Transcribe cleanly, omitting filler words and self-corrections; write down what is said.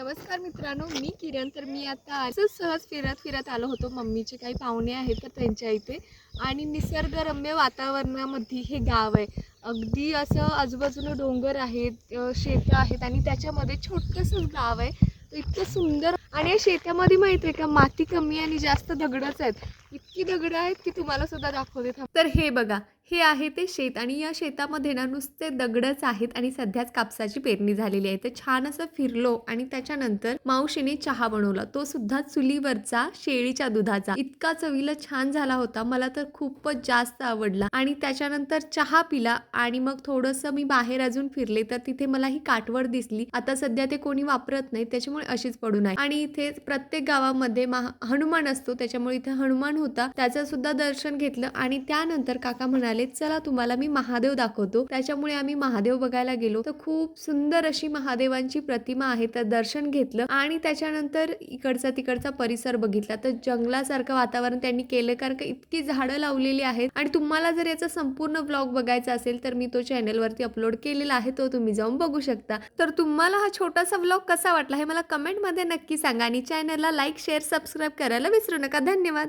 नमस्कार मित्रांनो, मी किरण. तर मी आता असंच सहज फिरत फिरत आलो होतो. मम्मीचे काही पाहुणे आहेत तर त्यांच्या इथे, आणि निसर्गरम्य वातावरणामध्ये हे गाव आहे. अगदी असं आजूबाजूला डोंगर आहेत, शेतं आहेत आणि त्याच्यामध्ये छोटंसंच गाव आहे. तर इतकं सुंदर. आणि या शेतामध्ये माहिती आहे का, माती कमी आणि जास्त दगडच आहेत. इतकी दगडं आहेत की तुम्हाला सुद्धा दाखवते थांब. तर हे बघा, हे आहे ते शेत आणि या शेतामध्ये ना नुसते दगडच आहेत आणि सध्याच कापसाची पेरणी झालेली आहे. तर छान असं फिरलो आणि त्याच्यानंतर मावशीने चहा बनवला, तो सुद्धा चुलीवरचा शेळीच्या दुधाचा. इतका चवीला छान झाला होता, मला तर खूपच जास्त आवडला. आणि त्याच्यानंतर चहा पिला आणि मग थोडंसं मी बाहेर अजून फिरले तर तिथे मला ही काठवड दिसली. आता सध्या ते कोणी वापरत नाही त्याच्यामुळे अशीच पडून आहे. आणि इथे प्रत्येक गावामध्ये हनुमान असतो, त्याच्यामुळे इथे हनुमान होता, त्याचं सुद्धा दर्शन घेतलं. आणि त्यानंतर काका म्हणाले चला तुम्हाला मी महादेव दाखवतो. त्याच्यामुळे आम्ही महादेव बघायला गेलो. तर खूप सुंदर अशी महादेवांची प्रतिमा आहे, तर दर्शन घेतलं आणि त्याच्यानंतर इकडचा तिकडचा परिसर बघितला. तर जंगलासारखं वातावरण त्यांनी केलं, कारण का इतकी झाडं लावलेली आहेत. आणि तुम्हाला जर याचा संपूर्ण व्लॉग बघायचा असेल तर मी तो चॅनलवरती अपलोड केलेला आहे, तो तुम्ही जाऊन बघू शकता. तर तुम्हाला हा छोटासा व्लॉग कसा वाटला हे मला कमेंटमध्ये नक्की सांगा आणि चॅनलला लाईक शेअर सबस्क्राईब करायला विसरू नका. धन्यवाद.